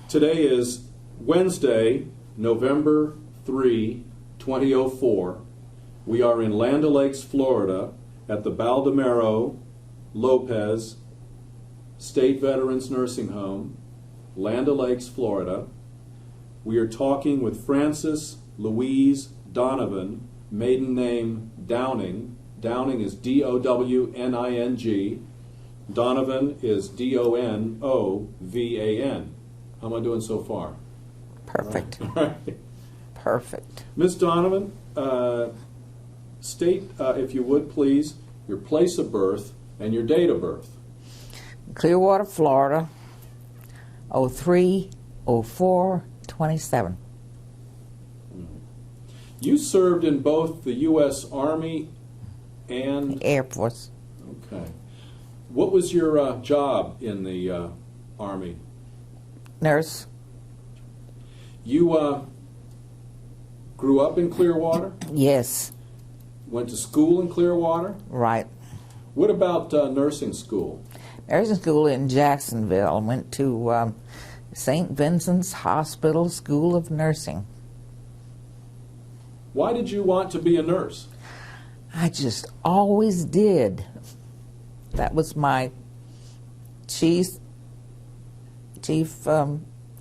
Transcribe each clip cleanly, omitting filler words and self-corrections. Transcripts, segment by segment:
Today is Wednesday, November 3, 2004. We are in Land O'Lakes, Florida, at the Baldomero Lopez State Veterans Nursing Home, Land O'Lakes, Florida. We are talking with Frances Louise Donovan, maiden name Downing. Downing is D-O-W-N-I-N-G. Donovan is D-O-N-O-V-A-N. How am I doing so far? Perfect. All right. Perfect. Ms. Donovan, state, if you would please, your place of birth and your date of birth. Clearwater, Florida, 03/04/27. You served in both the U.S. Army and Air Force. Okay. What was your job in the Army? Nurse. You grew up in Clearwater? Yes. Went to school in Clearwater? Right. What about nursing school? Nursing school in Jacksonville. Went to St. Vincent's Hospital School of Nursing. Why did you want to be a nurse? I just always did. That was my chief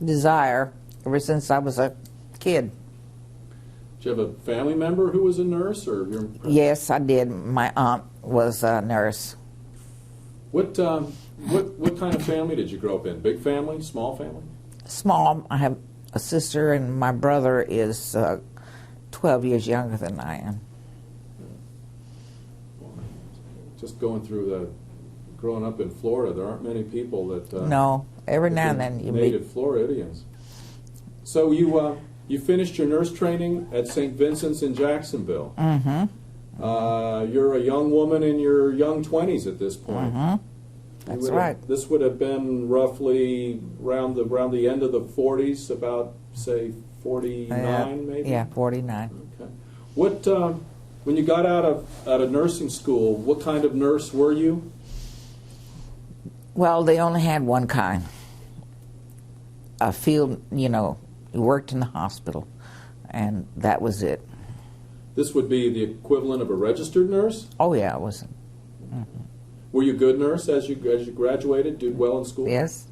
desire ever since I was a kid. Did you have a family member who was a nurse, or your? Yes, I did. My aunt was a nurse. What kind of family did you grow up in? Big family, small family? Small. I have a sister, and my brother is 12 years younger than I am. Just going through growing up in Florida, there aren't many people that no, every now and then you meet native Floridians. So you finished your nurse training at St. Vincent's in Jacksonville. Mm-hmm. You're a young woman in your young 20s at this point. Mm-hmm. That's right. This would have been roughly around the end of the 40s, about say 49, maybe. Yeah, 49. Okay. What when you got out of nursing school, what kind of nurse were you? Well, they only had one kind. A field, you worked in the hospital, and that was it. This would be the equivalent of a registered nurse? Oh, yeah, it was. Mm-hmm. Were you a good nurse as you graduated, did well in school? Yes.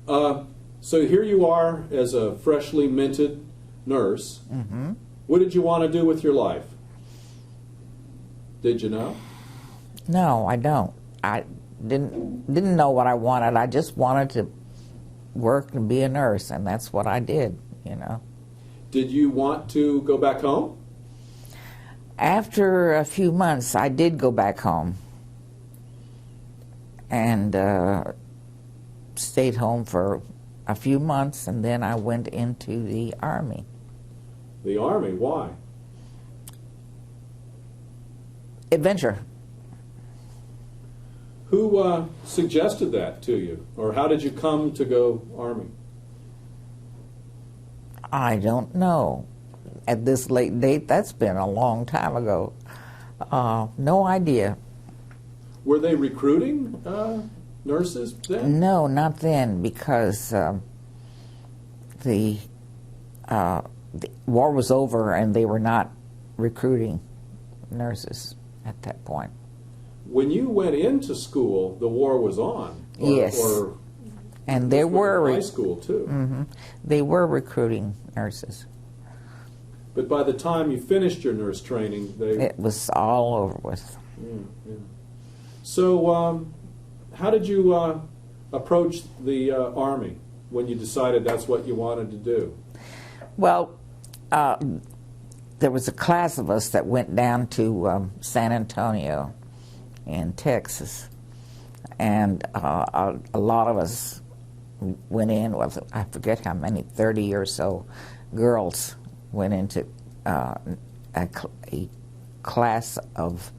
So here you are as a freshly minted nurse. Mm-hmm. What did you want to do with your life? Did you know? No, I don't. I didn't know what I wanted. I just wanted to work and be a nurse, and that's what I did, Did you want to go back home? After a few months, I did go back home and stayed home for a few months, and then I went into the Army. The Army? Why? Adventure. Who suggested that to you? Or how did you come to go Army? I don't know. At this late date, that's been a long time ago. No idea. Were they recruiting nurses then? No, not then, because the war was over and they were not recruiting nurses at that point. When you went into school, the war was on. Yes. And they were high school too. Mm-hmm. They were recruiting nurses. But by the time you finished your nurse training, it was all over with. Yeah. So, how did you approach the Army when you decided that's what you wanted to do? Well, there was a class of us that went down to San Antonio in Texas, and a lot of us went in with, I forget how many, 30 or so girls went into a class of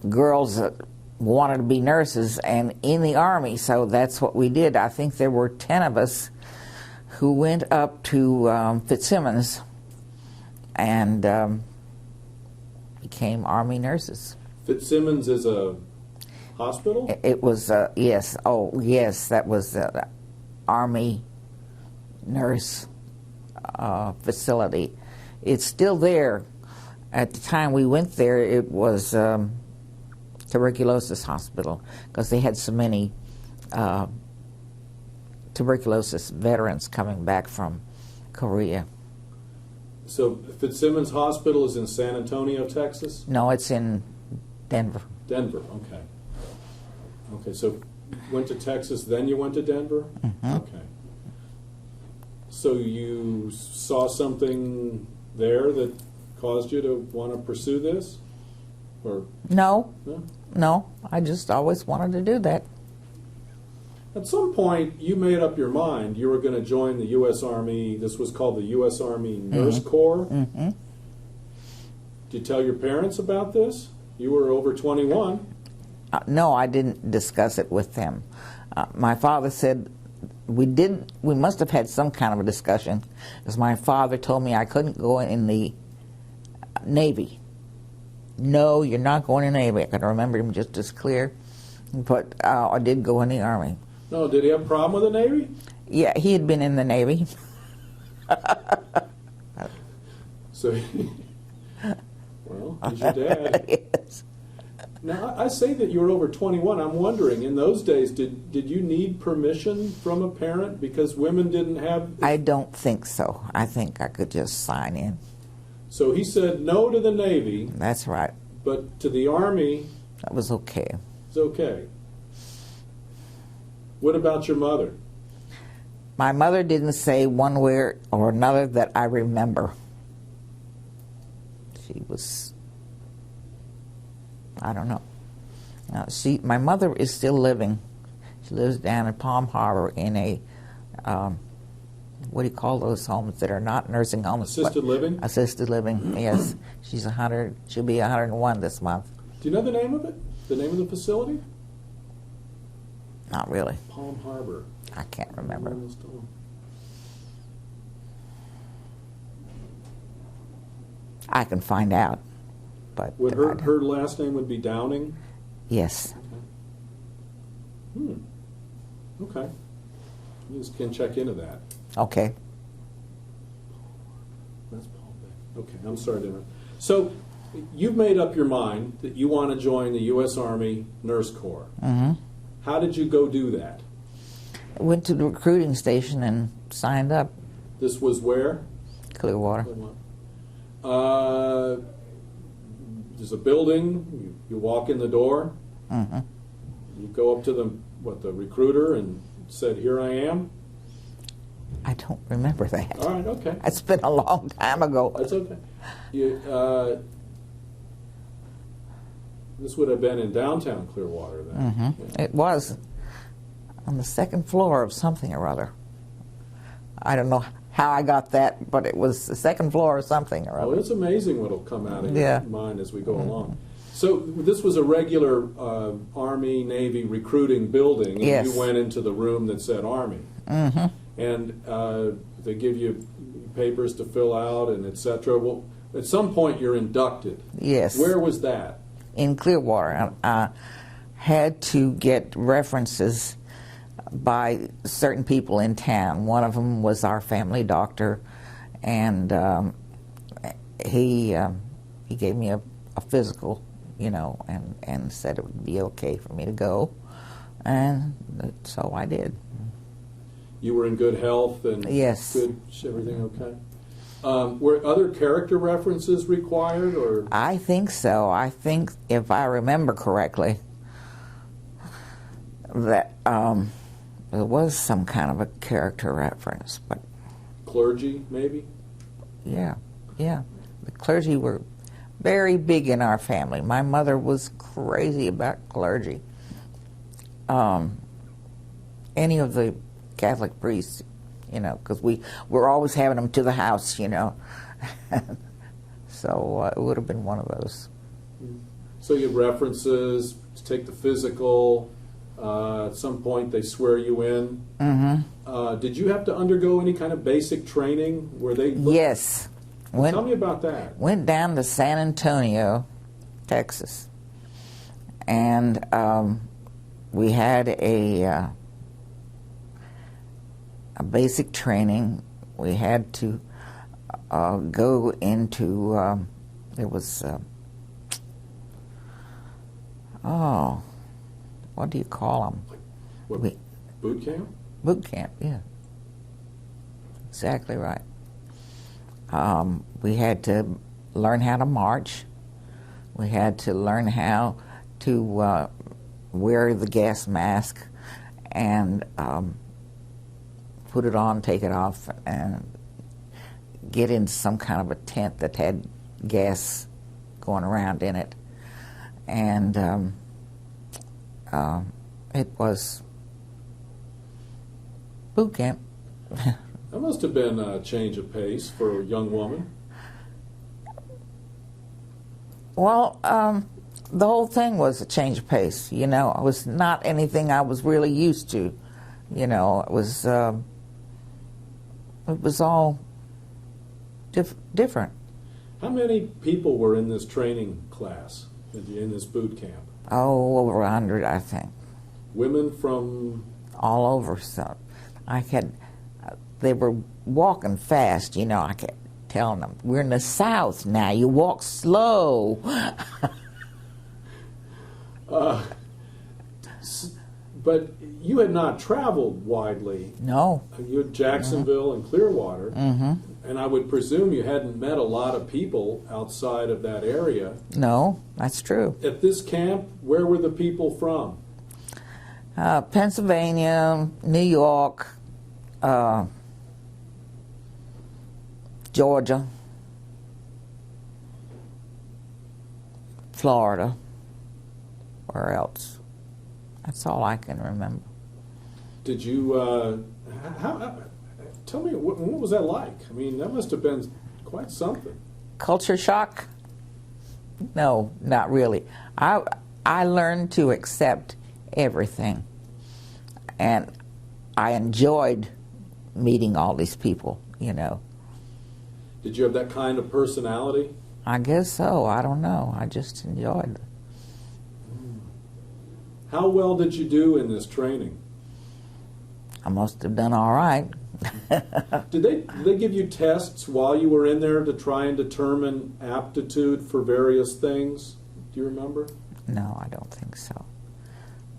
girls that wanted to be nurses and in the Army, so that's what we did. I think there were 10 of us who went up to Fitzsimmons and became Army nurses. Fitzsimmons is a Hospital? It was, yes, oh, yes, that was the Army nurse facility. It's still there. At the time we went there, it was tuberculosis hospital because they had so many tuberculosis veterans coming back from Korea. So Fitzsimmons Hospital is in San Antonio, Texas? No, it's in Denver. Denver, okay. Okay, so went to Texas, then you went to Denver? Mm-hmm. Okay. So you saw something there that caused you to want to pursue this? Or No, no? no, I just always wanted to do that. At some point, you made up your mind you were going to join the U.S. Army. This was called the U.S. Army Nurse Corps. Mm-hmm. Did you tell your parents about this? You were over 21. No, I didn't discuss it with them. My father said we must have had some kind of a discussion because my father told me I couldn't go in the Navy. No, you're not going in the Navy. I can remember him just as clear. But I did go in the Army. No, did he have a problem with the Navy? Yeah, he had been in the Navy. So, well, he's your dad. Yes. Now, I say that you were over 21. I'm wondering, in those days, did you need permission from a parent because women didn't have... I don't think so. I think I could just sign in. So he said no to the Navy, That's right. but to the Army, That was okay. it's okay. What about your mother? My mother didn't say one way or another that I remember. She was, I don't know. My mother is still living. She lives down in Palm Harbor in a, what do you call those homes that are not nursing homes? Assisted living? Assisted living, yes. She's 100, she'll be 101 this month. Do you know the name of it? The name of the facility? Not really. Palm Harbor. I can't remember. I can find out. But Would her last name would be Downing? yes. Okay. You just can check into that. Okay. That's Paul Beck. Okay, I'm sorry to interrupt. So, you've made up your mind that you want to join the U.S. Army Nurse Corps. Mm-hmm. How did you go do that? I went to the recruiting station and signed up. This was where? Clearwater. There's a building. You walk in the door. Mm-hmm. You go up to the recruiter and said, "Here I am." I don't remember that. All right, okay. It's been a long time ago. That's okay. This would have been in downtown Clearwater then. Mm-hmm. Yeah. It was on the second floor of something or other. I don't know how I got that, but it was the second floor of something or Oh, other. it's amazing what'll come out of Yeah. your mind as we go along. So this was a regular Army, Navy recruiting building, and Yes. you went into the room that said Army. Mm-hmm. And they give you papers to fill out and et cetera. Well, at some point you're inducted. Yes. Where was that? In Clearwater. I had to get references by certain people in town. One of them was our family doctor, and he gave me a physical, and said it would be okay for me to go, and so I did. You were in good health and Yes. good, everything okay? Were other character references required, or? I think so. I think, if I remember correctly, that there was some kind of a character reference, but Clergy, maybe? yeah. The clergy were very big in our family. My mother was crazy about clergy. Any of the Catholic priests, because we're always having them to the house, So it would have been one of those. So you have references to take the physical. At some point, they swear you in. Mm-hmm. Did you have to undergo any kind of basic training? Where they? Yes. Tell me about that. Went down to San Antonio, Texas, and we had a basic training. We had to go into there was what do you call them? What, boot camp? Boot camp, yeah. Exactly right. We had to learn how to march. We had to learn how to wear the gas mask and put it on, take it off, and get into some kind of a tent that had gas going around in it. And it was boot camp. That must have been a change of pace for a young woman. Well, the whole thing was a change of pace. You know, it was not anything I was really used to. You know, it was all different. How many people were in this training class, in this boot camp? Oh, over 100, I think. Women from? All over. So they were walking fast, you know. I kept telling them, we're in the South now, you walk slow. But you had not traveled widely. No. You had Jacksonville and Clearwater, and I would presume you hadn't met a lot of people outside of that area. No, that's true. At this camp, where were the people from? Pennsylvania, New York, Georgia, Florida. Where else? That's all I can remember. Did you, tell me, what was that like? I mean, that must have been quite something. Culture shock? No, not really. I learned to accept everything. And I enjoyed meeting all these people, you know. Did you have that kind of personality? I guess so. I don't know. I just enjoyed it. How well did you do in this training? I must have done all right. Did they give you tests while you were in there to try and determine aptitude for various things? Do you remember? No, I don't think so.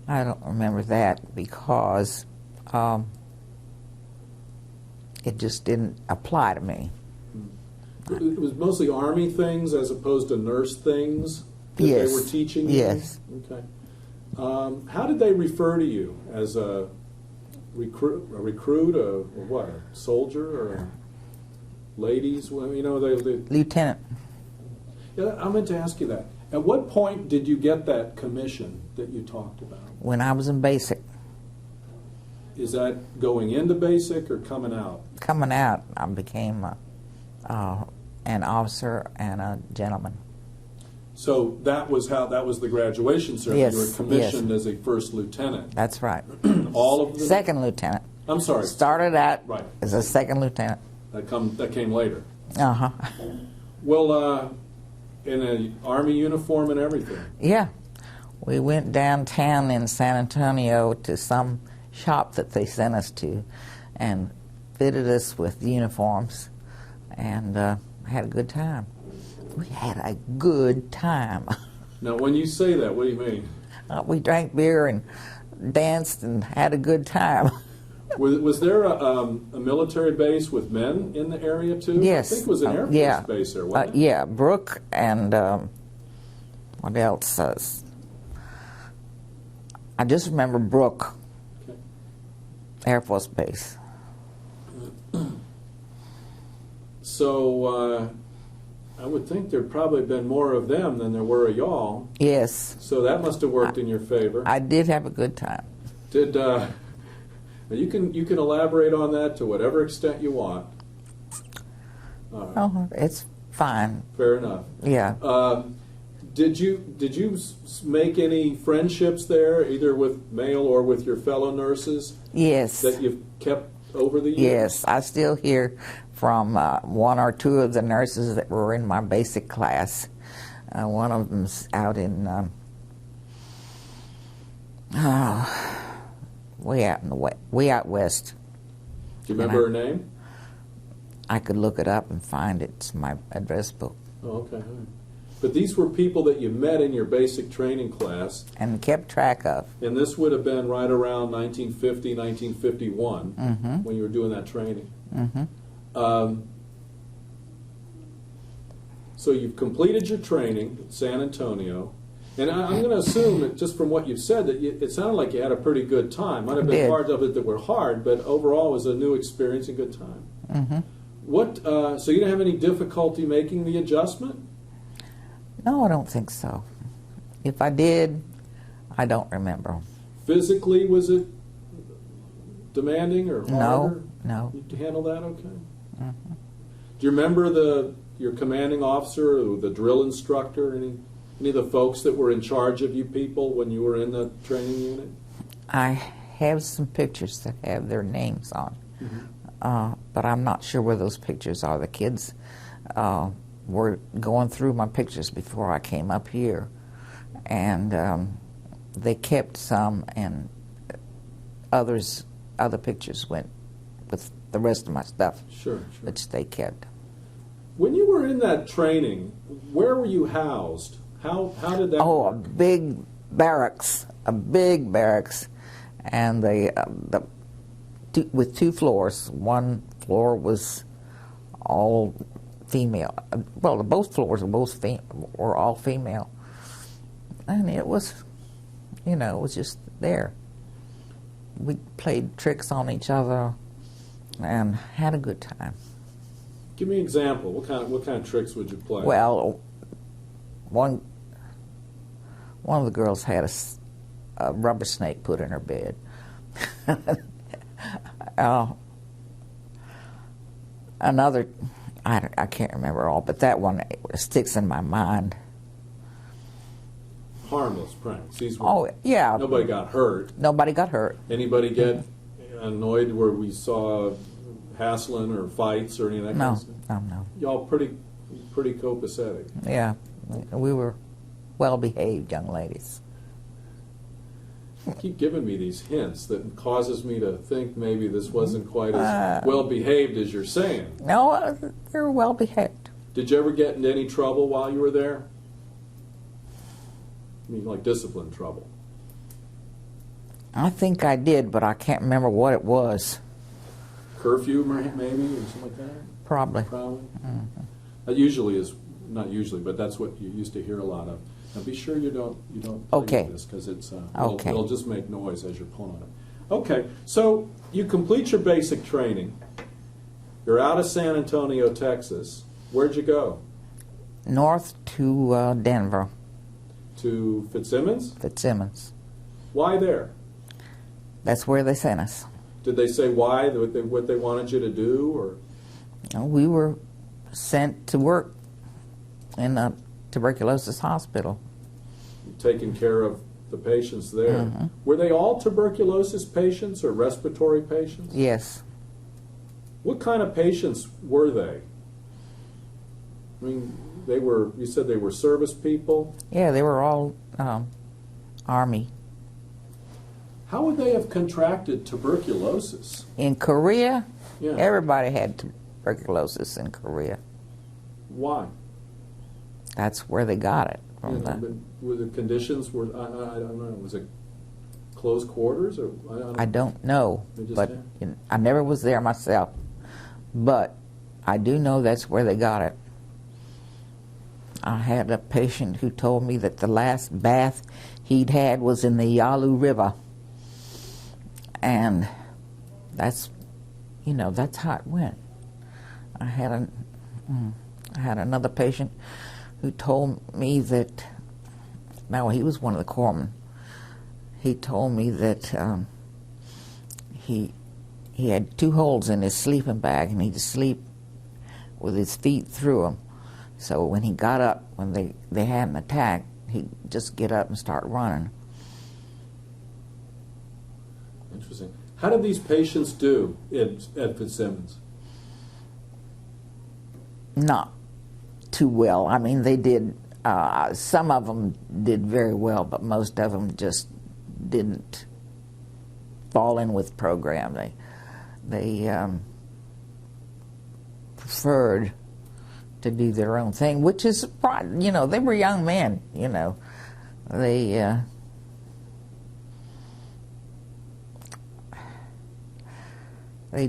I don't remember that because it just didn't apply to me. It was mostly Army things as opposed to nurse things that Yes. they were teaching you? Yes. Okay. How did they refer to you? As a recruit, or what, a soldier, or ladies? Well, you know, they Lieutenant. yeah, I meant to ask you that. At what point did you get that commission that you talked about? When I was in basic. Is that going into basic or coming out? Coming out, I became an officer and a gentleman. So that was the graduation ceremony. Yes, You were commissioned yes. as a first lieutenant. That's right. All of them? Second lieutenant. I'm sorry. Started out Right. as a second lieutenant. That came later. Uh-huh. Well, in an Army uniform and everything. Yeah. We went downtown in San Antonio to some shop that they sent us to and fitted us with uniforms and had a good time. We had a good time. Now, when you say that, what do you mean? We drank beer and danced and had a good time. Was there a military base with men in the area, too? Yes. I think it was an Air Force base there, wasn't it? Yeah, Brooke and what else? I just remember Brooke, Okay. Air Force Base. So I would think there'd probably been more of them than there were of y'all. Yes. So that must have worked in your favor. I did have a good time. Did you can elaborate on that to whatever extent you want. Oh, it's fine. Fair enough. Yeah. Did you make any friendships there, either with male or with your fellow nurses, Yes. that you've kept over the years? Yes. I still hear from one or two of the nurses that were in my basic class. One of them's out in Oh, way out in the way out west. Do you remember her name? I could look it up and find it. It's my address book. Oh, okay. All right. But these were people that you met in your basic training class. And kept track of. And this would have been right around 1950, 1951, when you were doing that training. So you've completed your training at San Antonio. And I'm going to assume that just from what you've said, that it sounded like you had a pretty good time. Might have been parts of it that were hard, but overall it was a new experience and good time. So you didn't have any difficulty making the adjustment? No, I don't think so. If I did, I don't remember. Physically, was it demanding or harder? No. You handle that okay? Do you remember your commanding officer or the drill instructor, any of the folks that were in charge of you people when you were in the training unit? I have some pictures that have their names on, but I'm not sure where those pictures are. The kids were going through my pictures before I came up here, and they kept some, and other pictures went with the rest of my stuff, which they kept. When you were in that training, where were you housed? How did that work? A big barracks, and with 2 floors. One floor was all female. Well, both floors were all female, and it was, it was just there. We played tricks on each other and had a good time. Give me an example. What kind of tricks would you play? Well, one of the girls had a rubber snake put in her bed. Another, I can't remember all, but that one sticks in my mind. Harmless pranks. These were, yeah. Nobody got hurt. Nobody got hurt. Anybody get annoyed where we saw hassling or fights or any of that kind of stuff? No. Y'all pretty copacetic. Yeah, we were well-behaved young ladies. You keep giving me these hints that causes me to think maybe this wasn't quite as well-behaved as you're saying. No, they were well-behaved. Did you ever get into any trouble while you were there? I mean, like discipline trouble. I think I did, but I can't remember what it was. Curfew, maybe, or something like that? Probably. That usually is, not usually, but that's what you used to hear a lot of. Now be sure you don't play with this, because it'll just make noise as you're pulling on it. Okay, so you complete your basic training. You're out of San Antonio, Texas. Where'd you go? North to Denver. To Fitzsimmons? Fitzsimmons. Why there? That's where they sent us. Did they say why, what they wanted you to do, or? No, we were sent to work in a tuberculosis hospital. Taking care of the patients there. Were they all tuberculosis patients or respiratory patients? Yes. What kind of patients were they? I mean, you said they were service people? Yeah, they were all Army. How would they have contracted tuberculosis? In Korea, Yeah. everybody had tuberculosis in Korea. Why? That's where they got it from. Were the conditions, I don't know, was it close quarters? Or I don't know, but I never was there myself. But I do know that's where they got it. I had a patient who told me that the last bath he'd had was in the Yalu River. And that's how it went. I had another patient who told me that, now he was one of the corpsmen. He told me that he had 2 holes in his sleeping bag, and he'd sleep with his feet through them. So when he got up, when they had an attack, he'd just get up and start running. Interesting. How did these patients do at Fitzsimmons? Not too well. I mean, they did, some of them did very well, but most of them just didn't fall in with the program. They preferred to do their own thing, which is, you know, they were young men, you know. They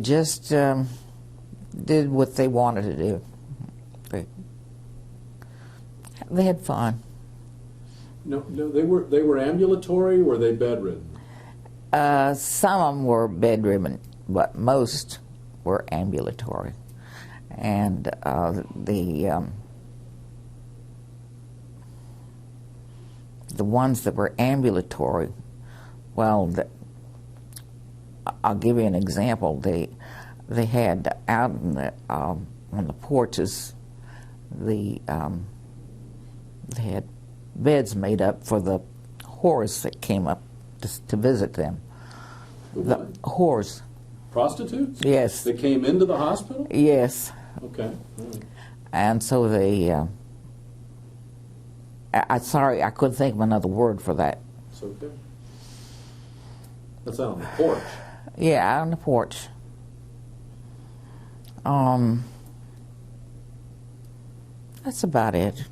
just did what they wanted to do. They had fun. No, they were ambulatory. Were they bedridden? Some of them were bedridden, but most were ambulatory. And the ones that were ambulatory, well, I'll give you an example. They had out on the porches, they had beds made up for the whores that came up to visit them. The whores. Prostitutes? Yes. They came into the hospital? Yes. Okay. Right. And so they, sorry, I couldn't think of another word for that. It's okay. That's out on the porch. Yeah, out on the porch. That's about it.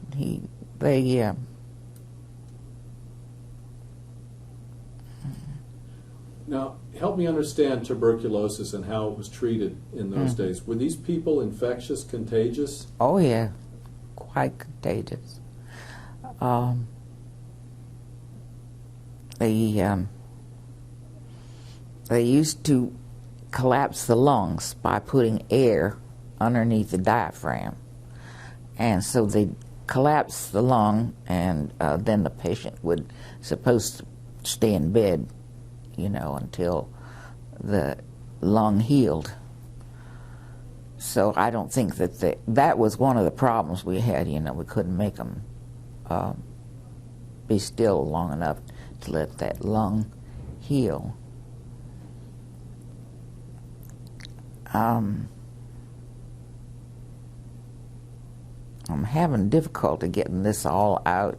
Now, help me understand tuberculosis and how it was treated in those days. Were these people infectious, contagious? Oh, yeah, quite contagious. They used to collapse the lungs by putting air underneath the diaphragm. And so they collapse the lung, and then the patient would supposed to stay in bed, you know, until the lung healed. So I don't think that was one of the problems we had. You know, we couldn't make them be still long enough to let that lung heal. I'm having difficulty getting this all out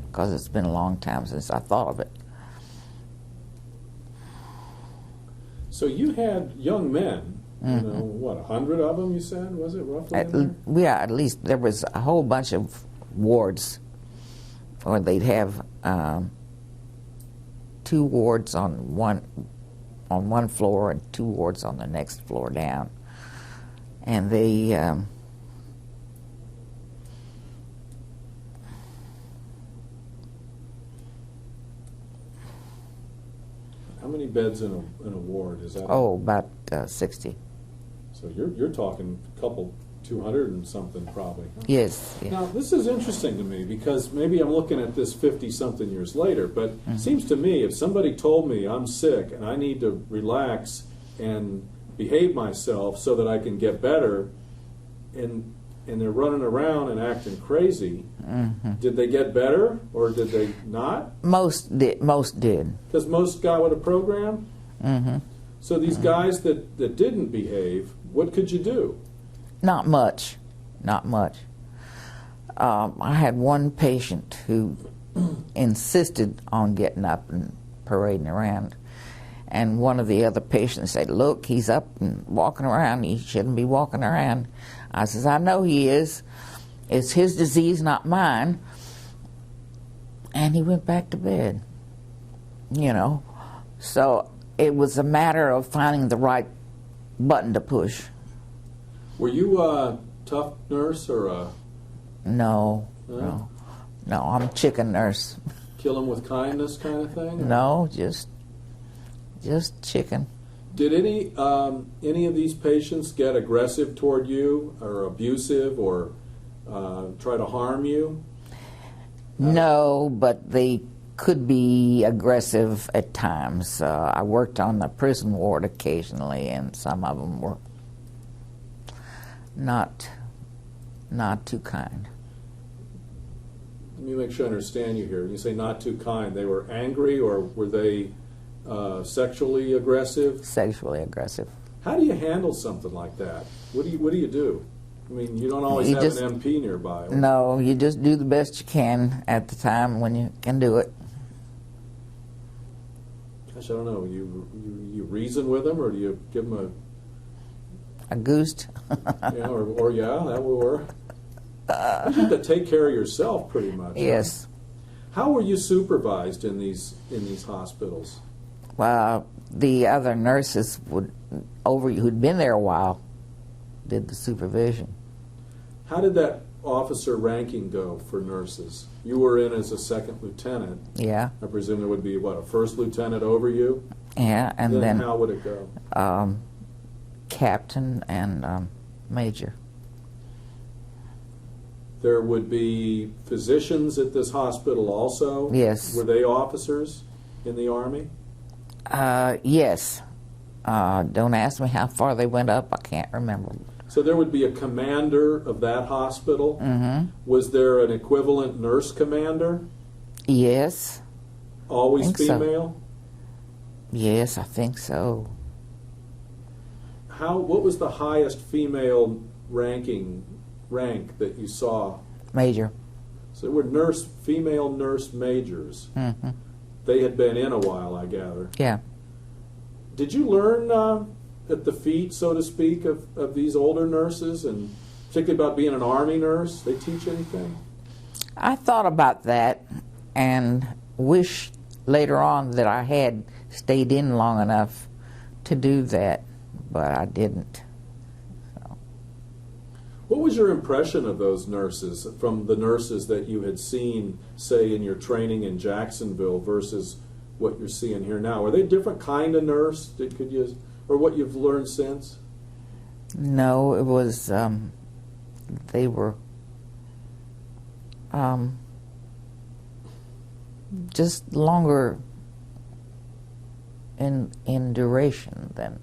because it's been a long time since I thought of it. So you had young men, you know, what, 100 of them you said, was it roughly? Yeah, at least there was a whole bunch of wards, or they'd have 2 wards on one floor and 2 wards on the next floor down. And they how many beds in a ward is that? Oh, about 60. So you're talking a couple, 200 and something probably. Huh? Yes. Yeah. Now this is interesting to me because maybe I'm looking at this 50-something years later, but it seems to me if somebody told me I'm sick and I need to relax and behave myself so that I can get better, and they're running around and acting crazy, did they get better or did they not? Most did. Because most got with a program? So these guys that didn't behave, what could you do? Not much. I had one patient who insisted on getting up and parading around. And one of the other patients said, "Look, he's up and walking around. He shouldn't be walking around." I says, "I know he is. It's his disease, not mine." And he went back to bed, you know. So it was a matter of finding the right button to push. Were you a tough nurse or a... No, I'm a chicken nurse. Kill him with kindness kind of thing? No, just chicken. Did any of these patients get aggressive toward you or abusive or try to harm you? No, but they could be aggressive at times. I worked on the prison ward occasionally, and some of them were not too kind. Let me make sure I understand you here. When you say not too kind, they were angry or were they sexually aggressive? Sexually aggressive. How do you handle something like that? What do you do? I mean, you don't always have an MP nearby. No, you just do the best you can at the time when you can do it. gosh, I don't know, you reason with them, or do you give them a goose? Yeah, or yeah, that will work. You have to take care of yourself pretty much. Yes. Right? How were you supervised in these hospitals? Well, the other nurses who'd been there a while did the supervision. How did that officer ranking go for nurses? You were in as a second lieutenant. Yeah. I presume there would be, what, a first lieutenant over you? Yeah, and then how would it go? Captain and major. There would be physicians at this hospital also? Yes. Were they officers in the Army? Yes. Don't ask me how far they went up. I can't remember. So there would be a commander of that hospital. Mm-hmm. Was there an equivalent nurse commander? Yes. Always female? So. Yes, I think so. What was the highest female rank that you saw? Major. So there were female nurse majors. Mm-hmm. They had been in a while, I gather. Yeah. Did you learn at the feet, so to speak, of these older nurses, and particularly about being an Army nurse? They teach anything? I thought about that and wished later on that I had stayed in long enough to do that, but I didn't. So. What was your impression of those nurses, from the nurses that you had seen, say, in your training in Jacksonville versus what you're seeing here now? Were they a different kind of nurse? Or what you've learned since? No, it was, they were just longer in duration than,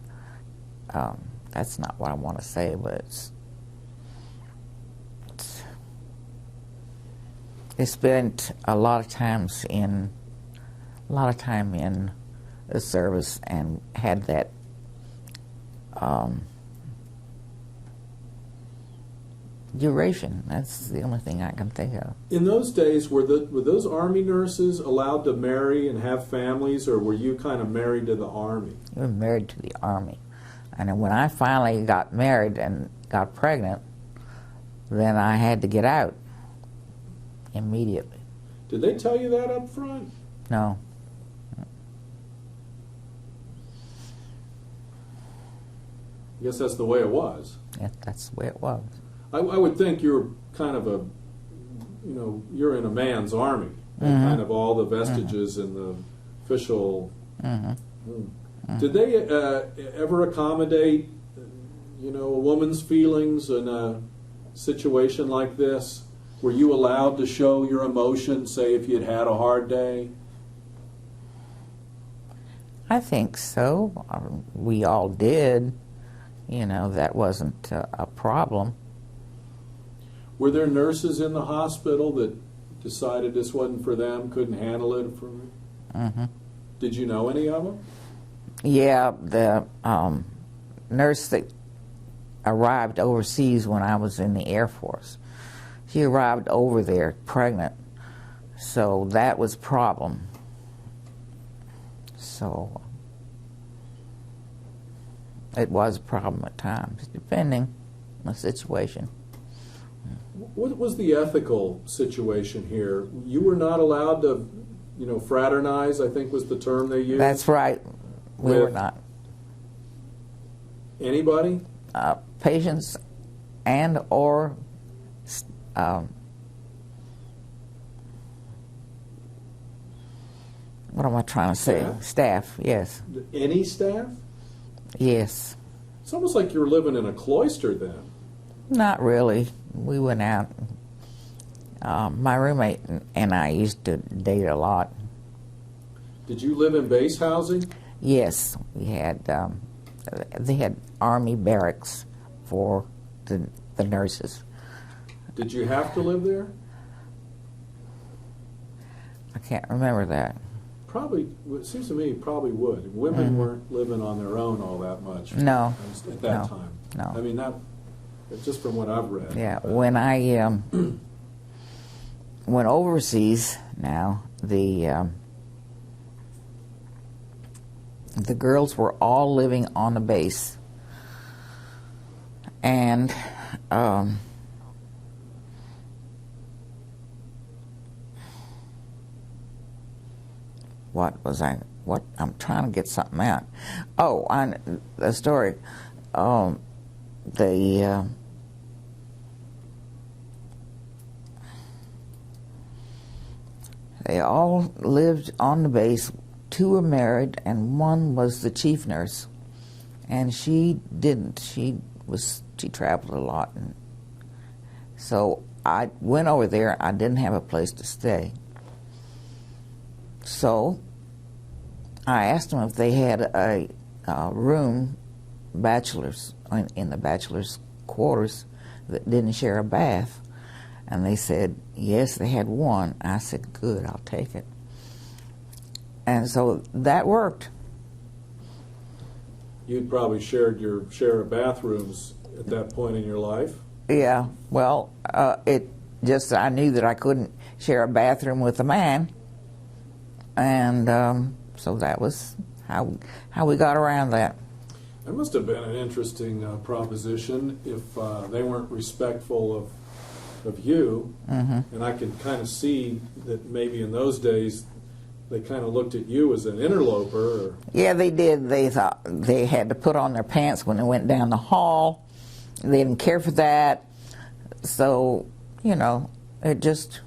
that's not what I want to say, but they spent a lot of time in the service and had that duration. That's the only thing I can think of. In those days, were those Army nurses allowed to marry and have families, or were you kind of married to the Army? You were married to the Army. And when I finally got married and got pregnant, then I had to get out immediately. Did they tell you that up front? No. I guess that's the way it was. Yeah, that's the way it was. I would think you're kind of you're in a man's army, and kind of all the vestiges and the official. Did they ever accommodate, a woman's feelings in a situation like this? Were you allowed to show your emotion, say, if you'd had a hard day? I think so. We all did. That wasn't a problem. Were there nurses in the hospital that decided this wasn't for them, couldn't handle it? Mm-hmm. Did you know any of them? Yeah, the nurse that arrived overseas when I was in the Air Force, she arrived over there pregnant, so that was a problem. So it was a problem at times, depending on the situation. What was the ethical situation here? You were not allowed to, fraternize, I think was the term they used. That's right. We were not. Anybody? Patients and or what am I trying to say? Staff, yes. Any staff? Yes. It's almost like you were living in a cloister then. Not really. We went out. My roommate and I used to date a lot. Did you live in base housing? Yes, we had. They had Army barracks for the nurses. Did you have to live there? I can't remember that. Probably. It seems to me you probably would. Women weren't living on their own all that much. No. At that time. No. I mean, that just from what I've read. Yeah. When I went overseas, now they the girls were all living on the base. And I'm trying to get something out. Oh, the story. They all lived on the base. 2 were married, and 1 was the chief nurse. And she didn't. She traveled a lot, and so I went over there. I didn't have a place to stay, so I asked them if they had a room, bachelors in the bachelors' quarters that didn't share a bath, and they said yes, they had 1. I said, good, I'll take it, and so that worked. You'd probably shared your share of bathrooms at that point in your life. Yeah, well, I knew that I couldn't share a bathroom with a man, and so that was how we got around that. That must have been an interesting proposition if they weren't respectful of you, and I can kind of see that maybe in those days they kind of looked at you as an interloper. Yeah, they did. They thought they had to put on their pants when they went down the hall. They didn't care for that. So, it just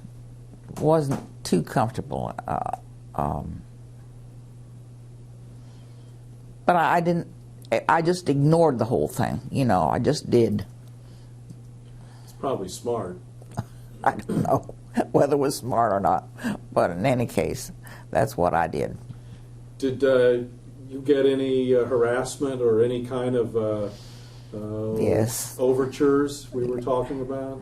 wasn't too comfortable. But I just ignored the whole thing. I just did. It's probably smart. I don't know whether it was smart or not. But in any case, that's what I did. Did you get any harassment or any kind of yes. overtures we were talking about?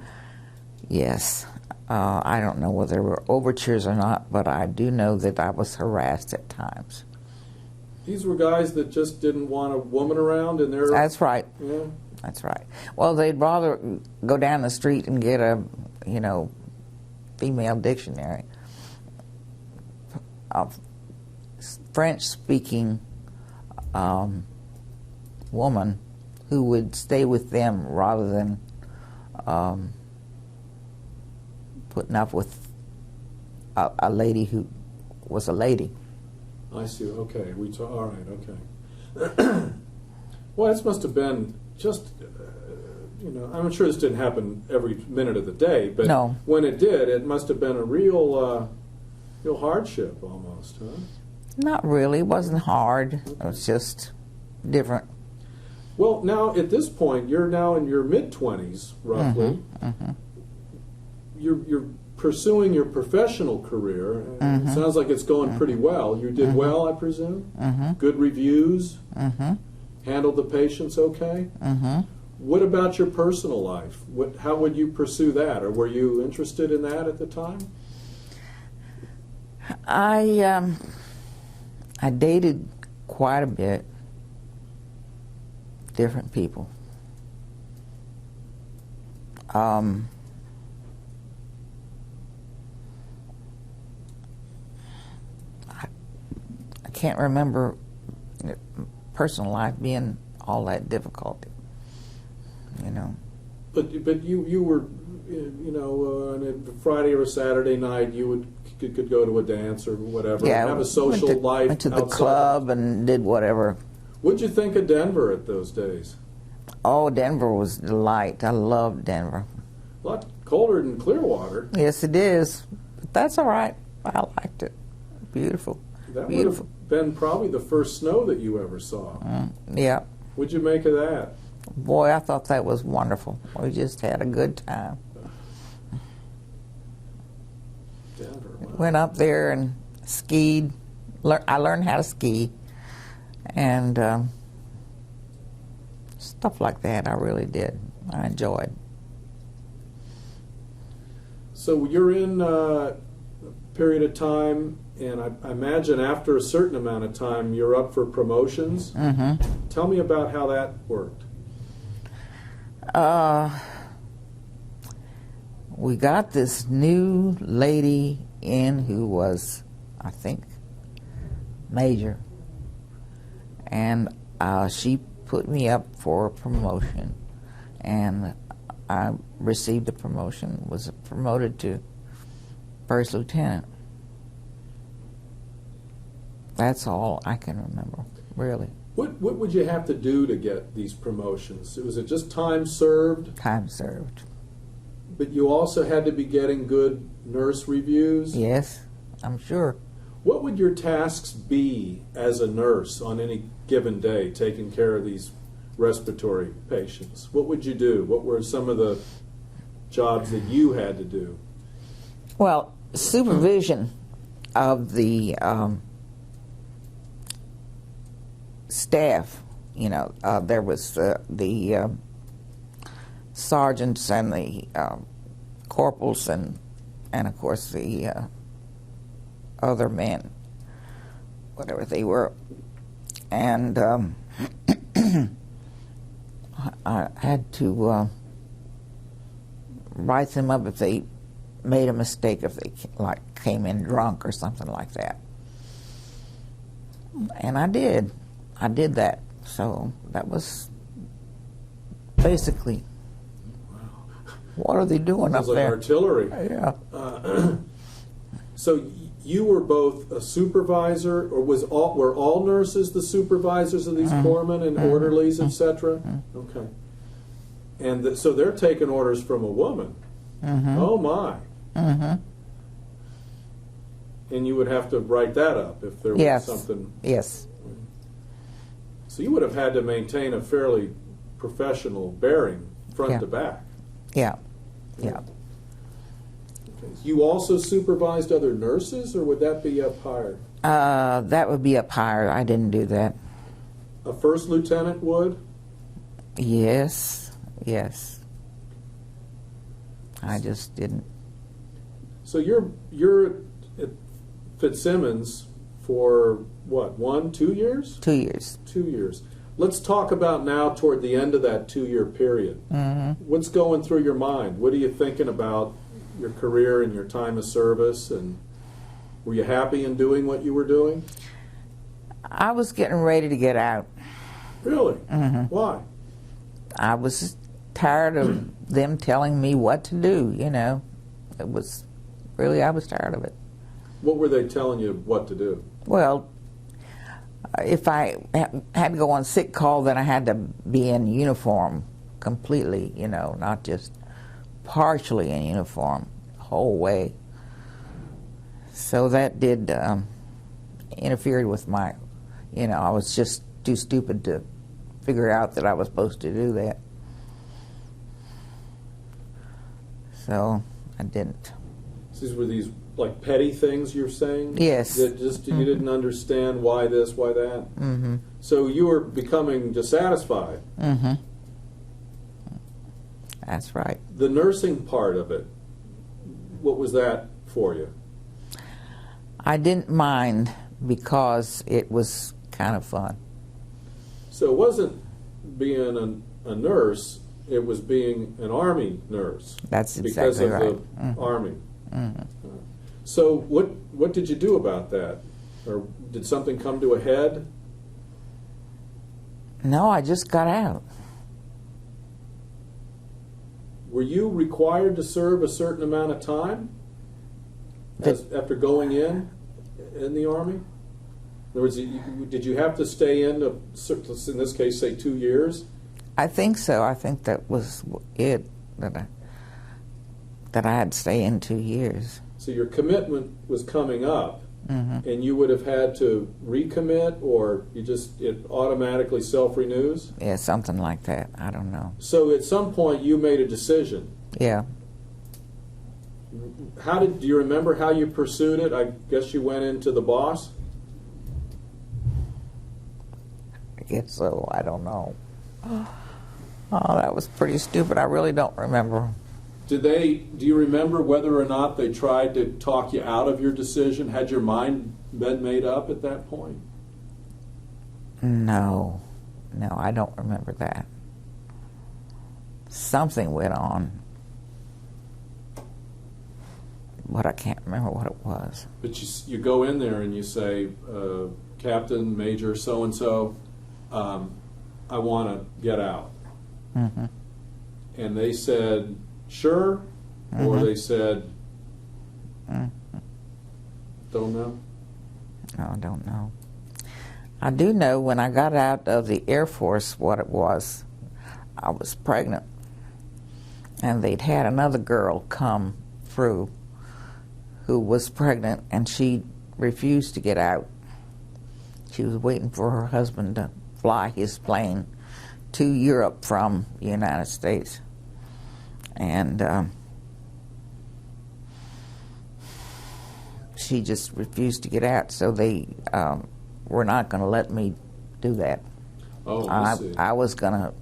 Yes. I don't know whether there were overtures or not, but I do know that I was harassed at times. These were guys that just didn't want a woman around in their... That's right. Yeah. That's right. Well, they'd rather go down the street and get a, female dictionary. A French-speaking woman who would stay with them rather than putting up with a lady who was a lady. I see. Okay. All right. Okay. Well, this must have been just, I'm sure this didn't happen every minute of the day, but no. When it did, it must have been a real hardship almost, huh? Not really. It wasn't hard. Okay. It was just different. Well, now at this point, you're now in your mid-20s, roughly. You're pursuing your professional career. It sounds like it's going pretty well. You did well, I presume? Good reviews? Handled the patients okay? What about your personal life? How would you pursue that? Or were you interested in that at the time? I dated quite a bit, different people. I can't remember personal life being all that difficult, But you were, on a Friday or a Saturday night, you could go to a dance or whatever. Yeah, have a social life. Went to the outside. club and did whatever. What'd you think of Denver at those days? Oh, Denver was a delight. I loved Denver. A lot colder than Clearwater. Yes, it is. But that's all right. I liked it. Beautiful. That Beautiful. would have been probably the first snow that you ever saw. Yeah. What'd you make of that? Boy, I thought that was wonderful. We just had a good time. Denver. Wow. Went up there and skied. I learned how to ski. And stuff like that, I really did. I enjoyed. So you're in a period of time, and I imagine after a certain amount of time, you're up for promotions. Tell me about how that worked. We got this new lady in who was, I think, major. And she put me up for a promotion, and I received the promotion, was promoted to first lieutenant. That's all I can remember, really. What would you have to do to get these promotions? Was it just time served? Time served. But you also had to be getting good nurse reviews? Yes, I'm sure. What would your tasks be as a nurse on any given day, taking care of these respiratory patients? What would you do? What were some of the jobs that you had to do? Well, supervision of the staff, you know, there was the sergeants and the corporals and of course the other men, whatever they were. And I had to write them up if they made a mistake, if they came in drunk or something like that. And I did that. So that was basically, what are they doing up like there? Artillery. Yeah. So you were both a supervisor, or were all nurses the supervisors of these corpsmen and orderlies, etc.? Okay. And so they're taking orders from a woman. Oh my. And you would have to write that up if there was something. Yes. So you would have had to maintain a fairly professional bearing front to back. Yeah. Yeah. Okay. You also supervised other nurses, or would that be up higher? That would be up higher. I didn't do that. A first lieutenant would? Yes. Yes. I just didn't. So you're at Fitzsimmons for what, 2 years? 2 years. 2 years. Let's talk about now toward the end of that 2-year period. What's going through your mind? What are you thinking about your career and your time of service? And were you happy in doing what you were doing? I was getting ready to get out. Really? Why? I was tired of them telling me what to do, you know. It was really, I was tired of it. What were they telling you what to do? Well, if I had to go on sick call, then I had to be in uniform completely, you know, not just partially in uniform the whole way. So that did interfere with my, you know, I was just too stupid to figure out that I was supposed to do that. So I didn't. These were these like petty things you're saying? Yes. That just you didn't understand why this, why that? So you were becoming dissatisfied. That's right. The nursing part of it, what was that for you? I didn't mind because it was kind of fun. So it wasn't being a nurse, it was being an Army nurse. That's exactly because of right. the Army. So what did you do about that? Or did something come to a head? No, I just got out. Were you required to serve a certain amount of time after going in the Army? In other words, did you have to stay in this case, say 2 years? I think so. I think that was it, that I had to stay in 2 years. So your commitment was coming up, and you would have had to recommit, or it automatically self-renews? Yeah, something like that. I don't know. So at some point you made a decision. Yeah. Do you remember how you pursued it? I guess you went into the boss? I guess so. I don't know. Oh, that was pretty stupid. I really don't remember. Do you remember whether or not they tried to talk you out of your decision? Had your mind been made up at that point? No, I don't remember that. Something went on, but I can't remember what it was. But you go in there and you say, Captain, Major, so-and-so, I want to get out. Mm-hmm. And they said, sure, or they said, don't know? No, I don't know. I do know when I got out of the Air Force what it was. I was pregnant. And they'd had another girl come through who was pregnant, and she refused to get out. She was waiting for her husband to fly his plane to Europe from the United States. And she just refused to get out, so they were not going to let me do that. Oh, I see. I was going to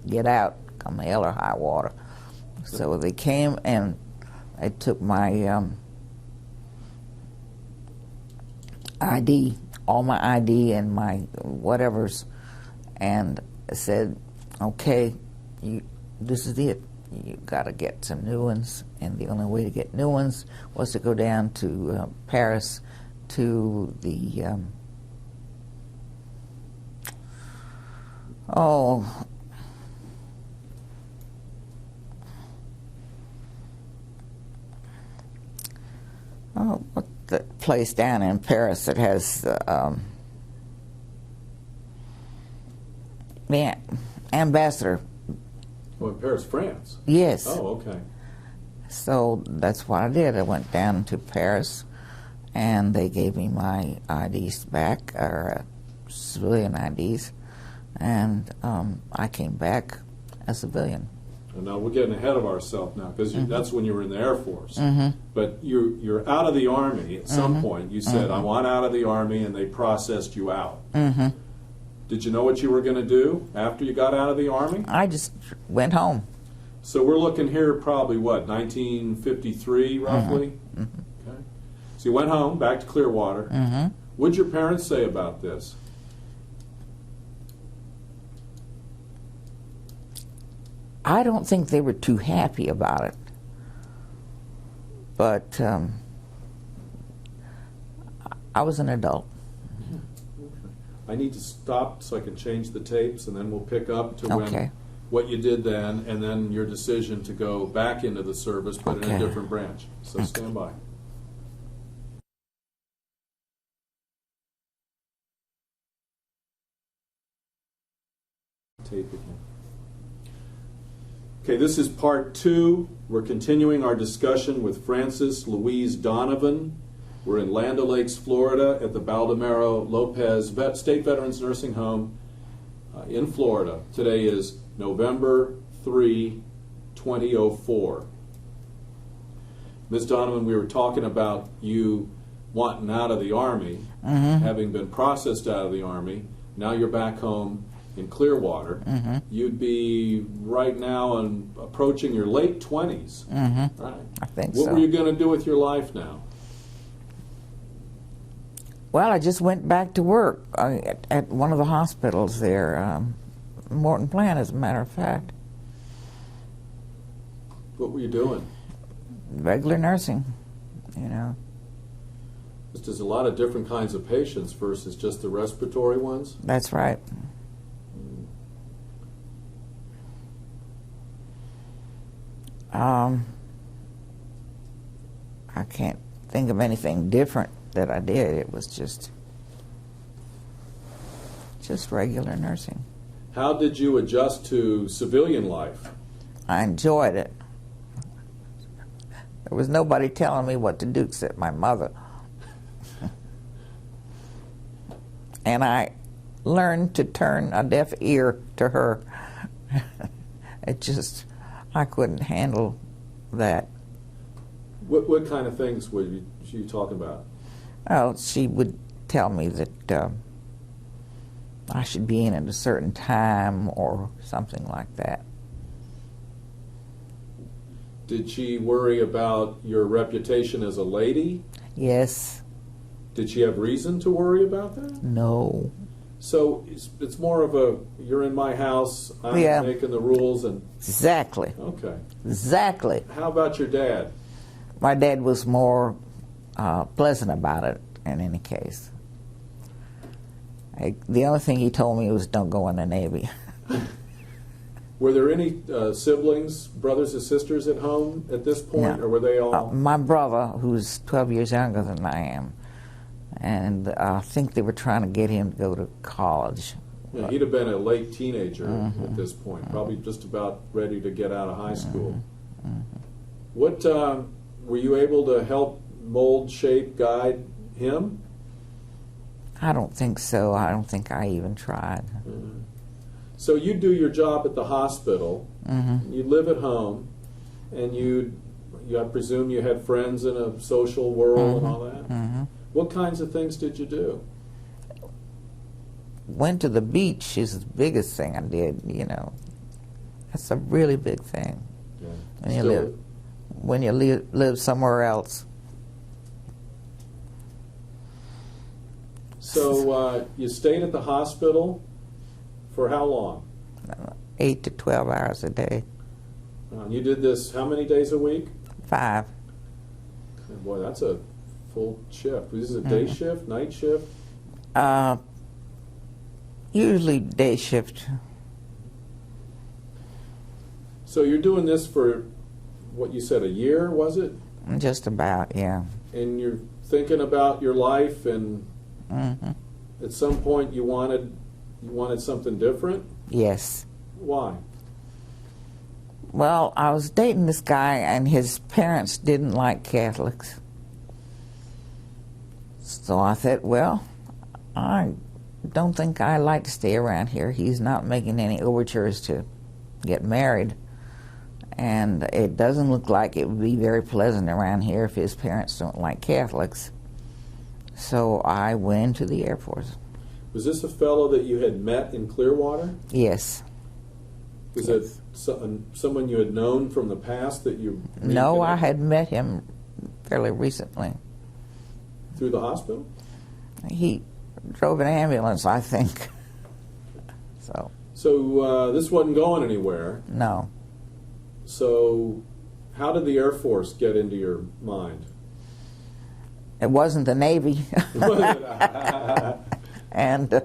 get out, come hell or high water. So they came and they took my ID, all my ID and my whatevers, and said, okay, this is it. You got to get some new ones. And the only way to get new ones was to go down to Paris to the, what's the place down in Paris that has the ambassador? Oh, in Paris, France? Yes. Oh, okay. So that's what I did. I went down to Paris, and they gave me my IDs back, or civilian IDs, and I came back a civilian. And now we're getting ahead of ourselves now, because that's when you were in the Air Force. Mm-hmm. But you're out of the Army at some point. You said, I want out of the Army, and they processed you out. Mm-hmm. Did you know what you were going to do after you got out of the Army? I just went home. So we're looking here probably, what, 1953, roughly? Mm-hmm. Okay. So you went home, back to Clearwater. Mm-hmm. What'd your parents say about this? I don't think they were too happy about it. But I was an adult. I need to stop so I can change the tapes, and then we'll pick up to Okay. what you did then, and then your decision to go back into the service, but in a Okay. different branch. So stand by. Tape again. Okay, this is part 2. We're continuing our discussion with Frances Louise Donovan. We're in Land O'Lakes, Florida, at the Baldomero Lopez State Veterans Nursing Home in Florida. Today is November 3, 2004. Ms. Donovan, we were talking about you wanting out of the Army, having been processed out of the Army. Now you're back home in Clearwater. You'd be right now approaching your late 20s. Right? I think What so. were you going to do with your life now? Well, I just went back to work at one of the hospitals there, Morton Plant, as a matter of fact. What were you doing? Regular nursing, you know. There's a lot of different kinds of patients versus just the respiratory ones. That's right. I can't think of anything different that I did. It was just regular nursing. How did you adjust to civilian life? I enjoyed it. There was nobody telling me what to do except my mother. And I learned to turn a deaf ear to her. I couldn't handle that. What kind of things were you talking about? Well, she would tell me that I should be in at a certain time or something like that. Did she worry about your reputation as a lady? Yes. Did she have reason to worry about that? No. So it's more of a, you're in my house, I'm making the rules, and... Exactly. Okay. Exactly. How about your dad? My dad was more pleasant about it in any case. The only thing he told me was don't go in the Navy. Were there any siblings, brothers and sisters at home at this point, No. or were they all? My brother, who's 12 years younger than I am, and I think they were trying to get him to go to college. Yeah, he'd have been a late teenager at this point, probably just about ready to get out of high school. What were you able to help mold, shape, guide him? I don't think so. I don't think I even tried. So you do your job at the hospital, you live at home, and I presume you had friends in a social world and all that? What kinds of things did you do? Went to the beach is the biggest thing I did, you know. That's a really big thing. Yeah. When you live somewhere else. So you stayed at the hospital for how long? 8 to 12 hours a day. You did this how many days a week? 5. Boy, that's a full shift. This is a day shift, night shift? Usually day shift. So you're doing this for, what you said, a year, was it? Just about, yeah. And you're thinking about your life, and at some point you wanted something different? Yes. Why? Well, I was dating this guy, and his parents didn't like Catholics. So I thought, well, I don't think I like to stay around here. He's not making any overtures to get married. And it doesn't look like it would be very pleasant around here if his parents don't like Catholics. So I went into the Air Force. Was this a fellow that you had met in Clearwater? Yes. Was it someone you had known from the past that you... No, I had met him fairly recently. Through the hospital? He drove an ambulance, I think. So this wasn't going anywhere. No. So how did the Air Force get into your mind? It wasn't the Navy. And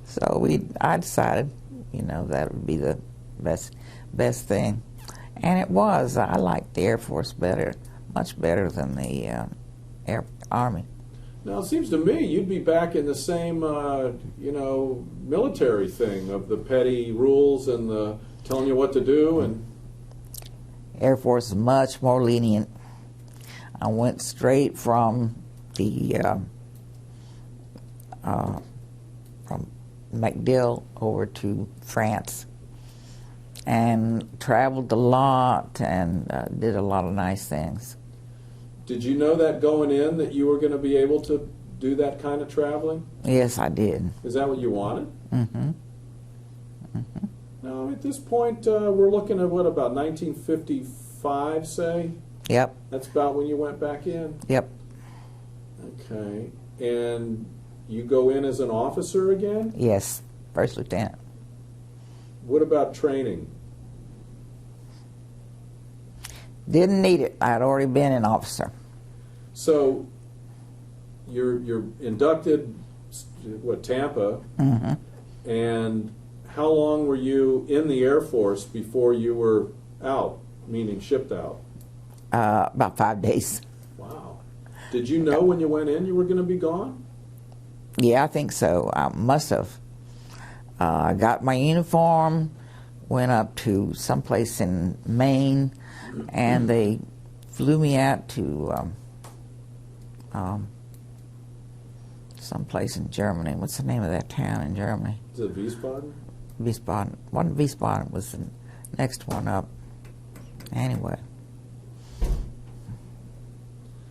so I decided, that would be the best thing. And it was. I liked the Air Force better, much better than the Army. Now, it seems to me you'd be back in the same, military thing of the petty rules and the telling you what to do. And Air Force is much more lenient. I went straight from from MacDill over to France, and traveled a lot and did a lot of nice things. Did you know that going in that you were going to be able to do that kind of traveling? Yes, I did. Is that what you wanted? Mm-hmm. Now, at this point, we're looking at what, about 1955, say? Yep. That's about when you went back in? Yep. Okay. And you go in as an officer again? Yes, first lieutenant. What about training? Didn't need it. I had already been an officer. So you're inducted, Tampa? Mm-hmm. And how long were you in the Air Force before you were out, meaning shipped out? About 5 days. Wow. Did you know when you went in you were going to be gone? Yeah, I think so. I must have. I got my uniform, went up to someplace in Maine, and they flew me out to someplace in Germany. What's the name of that town in Germany? Is it Wiesbaden? Wiesbaden. Wasn't Wiesbaden, was the next one up. Anyway.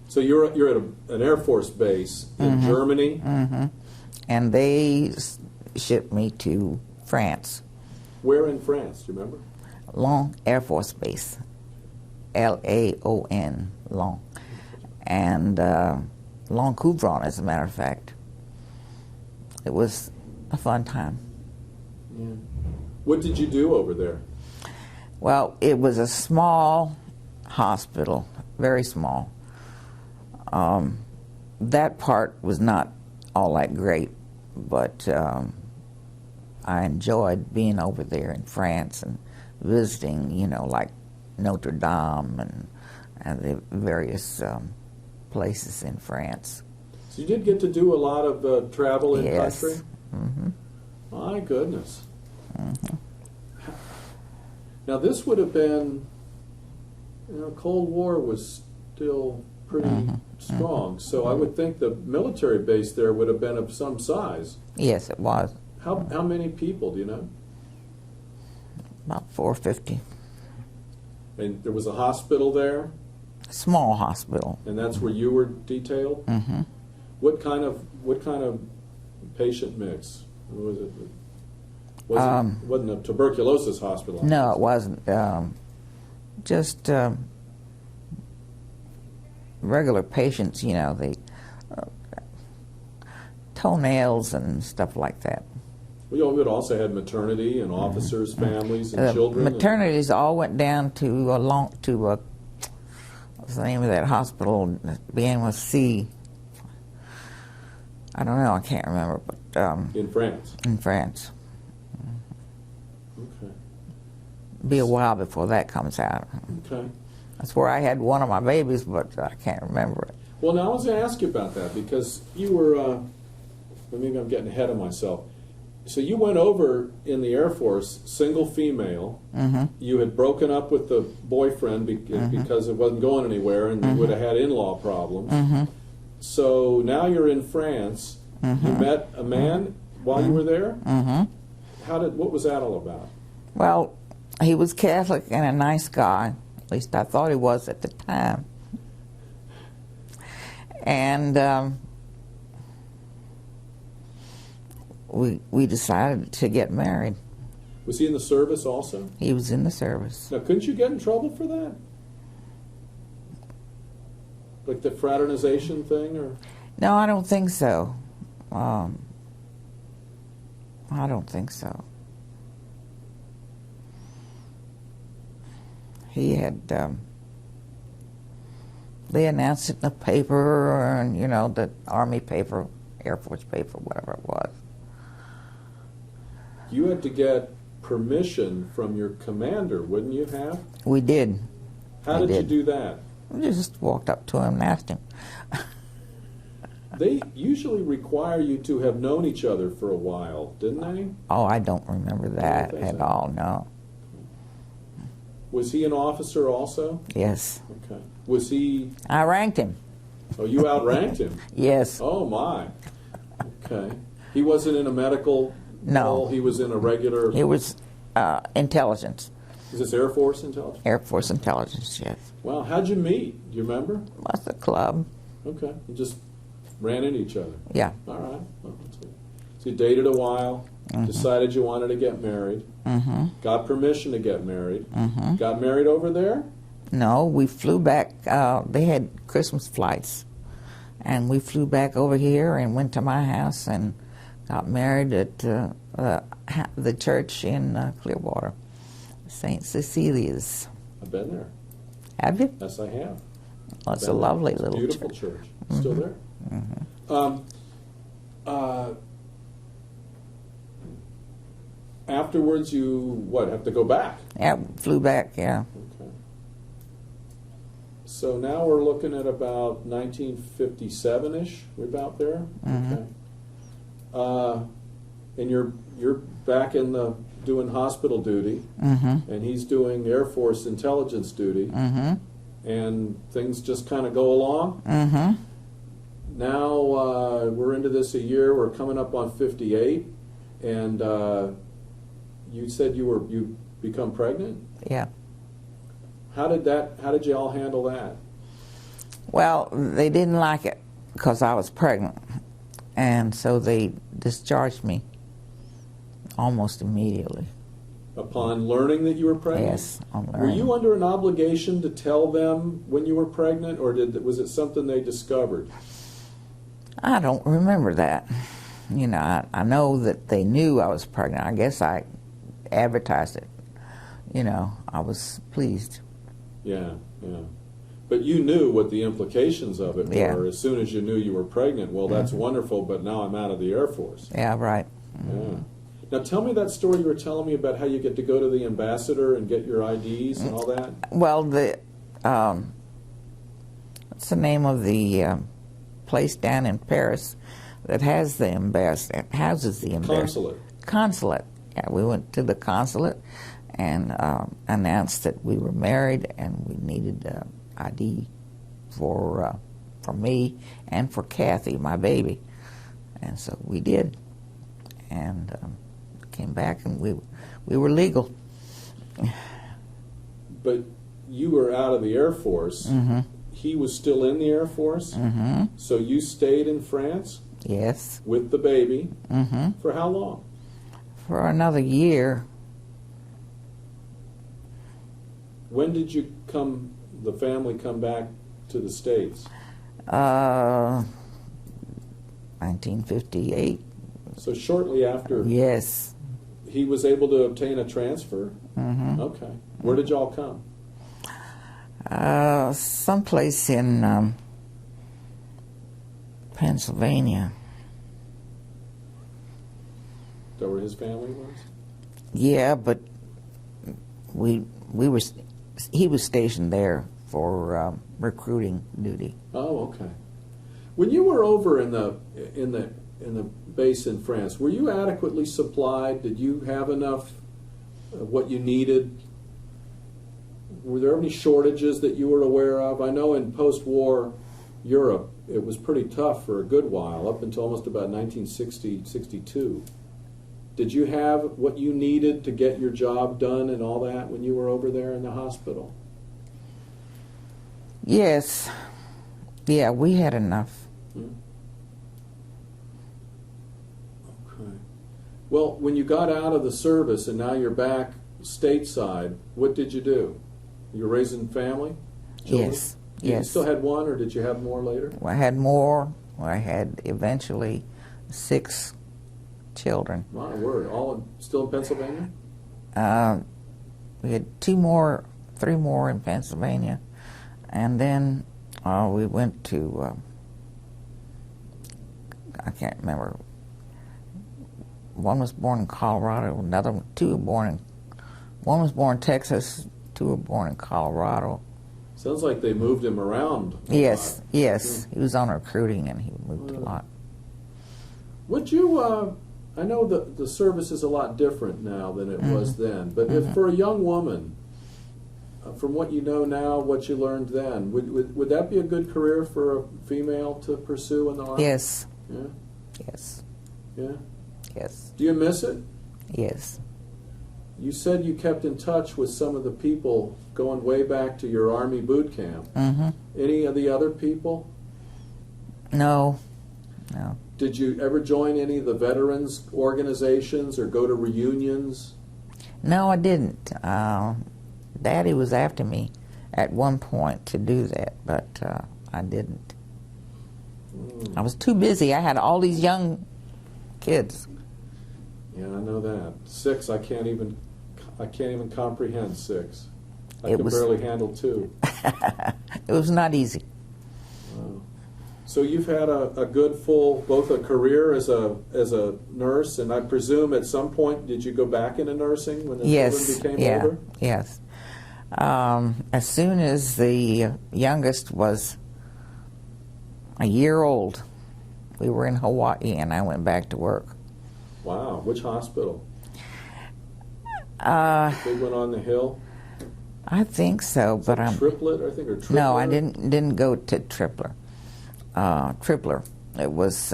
So you're at an Air Force base in Germany? Mm-hmm. And they shipped me to France. Where in France, do you remember? Long Air Force Base. Laon, Long. And Long Couvron, as a matter of fact. It was a fun time. Yeah. What did you do over there? Well, it was a small hospital, very small. That part was not all that great. but I enjoyed being over there in France and visiting, you know, like Notre Dame and the various places in France. So you did get to do a lot of travel in Yes. country? Mm-hmm. My goodness. Mm-hmm. Now this would have been, you know, Cold War was still pretty strong, so I would think the military base there would have been of some size. Yes, it was. How many people, do you know? About 450. And there was a hospital there, Small hospital. and that's where you were detailed? Mm-hmm. What kind of patient mix? Was it? Wasn't a tuberculosis hospital? No, it wasn't. Just regular patients, you know, the toenails and stuff like that. We also had maternity and officers' families and children. Maternities all went down to what's the name of that hospital? It began with C. I don't know. I can't remember. But in France. In France. Okay. Be a while before that comes out. Okay. That's where I had one of my babies, but I can't remember it. Well, now I was going to ask you about that because you were. Maybe I'm getting ahead of myself. So you went over in the Air Force, single female. Mm-hmm. You had broken up with the boyfriend because it wasn't going anywhere, and you would have had in-law problems. Mm-hmm. So now you're in France. Mm-hmm. You met a man while you were there. Mm-hmm. What was that all about? Well, he was Catholic and a nice guy. At least I thought he was at the time. And we decided to get married. Was he in the service also? He was in the service. Now, couldn't you get in trouble for that? Like the fraternization thing, or? No, I don't think so. I don't think so. He had, they announced it in the paper, and, you know, the Army paper, Air Force paper, whatever it was. You had to get permission from your commander, wouldn't you have? We did. How did you do that? We just walked up to him and asked him. They usually require you to have known each other for a while, didn't they? Oh, I don't remember that at all, no. Was he an officer also? Yes. Okay. Was he... I ranked him. Oh, you outranked him? Yes. Oh, my. Okay. He wasn't in a medical No. role? He was in a regular... He was intelligence. Is this Air Force intelligence? Air Force intelligence, yes. Wow. How'd you meet? Do you remember? What's the club? Okay. You just ran into each other? Yeah. All right. Well, that's good. So you dated a while, decided you wanted to get married, got permission to get married, got married over there? No, we flew back. They had Christmas flights. And we flew back over here and went to my house and got married at the church in Clearwater, St. Cecilia's. I've been there. Have you? Yes, I have. Well, it's a lovely It's a little beautiful church. Still there? Afterwards, you, have to go back? Yeah, flew back, yeah. Okay. So now we're looking at about 1957-ish. We're about there? Okay. And you're back in the doing hospital duty, and he's doing Air Force intelligence duty, and things just kind of go along. Now we're into this a year. We're coming up on 58, and you said you become pregnant? Yeah. How did you all handle that? Well, they didn't like it because I was pregnant, and so they discharged me almost immediately. Upon learning that you were pregnant? Yes, on learning. Were you under an obligation to tell them when you were pregnant, or was it something they discovered? I don't remember that. You know, I know that they knew I was pregnant. I guess I advertised it. You know, I was pleased. Yeah, yeah. But you knew what the implications of it Yeah. were as soon as you knew you were pregnant. Well, that's wonderful, but now I'm out of the Air Force. Yeah, right. Yeah. Now tell me that story you were telling me about how you get to go to the ambassador and get your IDs and all that. Well, what's the name of the place down in Paris that has the ambassador, houses the ambassador? Consulate. Yeah, we went to the consulate and announced that we were married and we needed ID for me and for Kathy, my baby. And so we did, and came back, and we were legal. But you were out of the Air Force. Mm-hmm. He was still in the Air Force. Mm-hmm. So you stayed in France. Yes. With the baby. Mm-hmm. For how long? For another year. When did the family come back to the States? 1958. So shortly after. Yes. He was able to obtain a transfer. Mm-hmm. Okay. Where did y'all come? Someplace in Pennsylvania. Is that where his family was? Yeah, but he was stationed there for recruiting duty. Oh, okay. When you were over in the base in France, were you adequately supplied? Did you have enough what you needed? Were there any shortages that you were aware of? I know in post-war Europe it was pretty tough for a good while, up until almost about 1960, 62. Did you have what you needed to get your job done and all that when you were over there in the hospital? Yes. Yeah, we had enough. Okay. Well, when you got out of the service and now you're back stateside, what did you do? You were raising family? Children? Yes. You Yes. still had one, or did you have more later? I had more. I had eventually 6 children. My word. Still in Pennsylvania? We had 3 more in Pennsylvania. And then we went to, I can't remember. One was born in Colorado, one was born in Texas, 2 were born in Colorado. Sounds like they moved him around. Yes, yes. He was on recruiting and he moved a lot. Would you, I know the service is a lot different now than it was then, but if for a young woman, from what you know now, what you learned then, would that be a good career for a female to pursue in the Army? Yes. Yeah? Yes. Yeah? Yes. Do you miss it? Yes. You said you kept in touch with some of the people going way back to your Army boot camp. Mm-hmm. Any of the other people? No. No. Did you ever join any of the veterans organizations or go to reunions? No, I didn't. Daddy was after me at one point to do that, but I didn't. I was too busy. I had all these young kids. Yeah, I know that. 6, I can't even comprehend 6. I can barely handle 2. It was not easy. Wow. So you've had a good full, both a career as a nurse, and I presume at some point did you go back into nursing when the children became older? Yes. As soon as the youngest was a year old, we were in Hawaii, and I went back to work. Wow. Which hospital? Big one on the hill? I think so, but I'm Triplet, I think, or Tripler? No, I didn't go to Tripler. Tripler. It was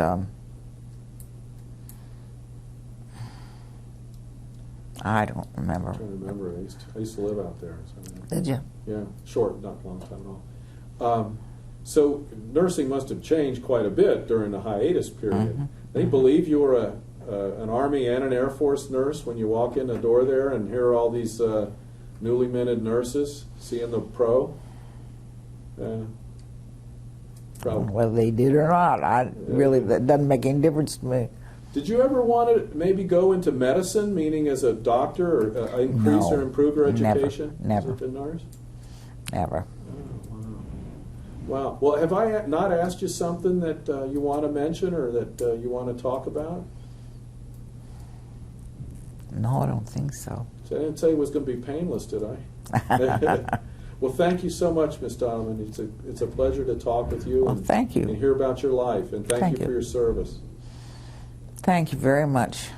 I don't remember. I'm trying to remember. I used to live out there. So. Did you? Yeah, short, not a long time at all. So nursing must have changed quite a bit during the hiatus period. Mm-hmm. They believe you were an Army and an Air Force nurse when you walk in the door there and hear all these newly minted nurses seeing the pro. Whether they did or not, that doesn't make any difference to me. Did you ever want to maybe go into medicine, meaning as a doctor, or increase or improve your education? Never. As a nurse? Never. Oh, wow. Wow. Well, have I not asked you something that you want to mention or that you want to talk about? No, I don't think so. So I didn't say it was going to be painless, did I? Well, thank you so much, Miss Donovan. It's a pleasure to talk with you. Well, and, thank you. And hear about your life. And thank you for your service. Thank you very much.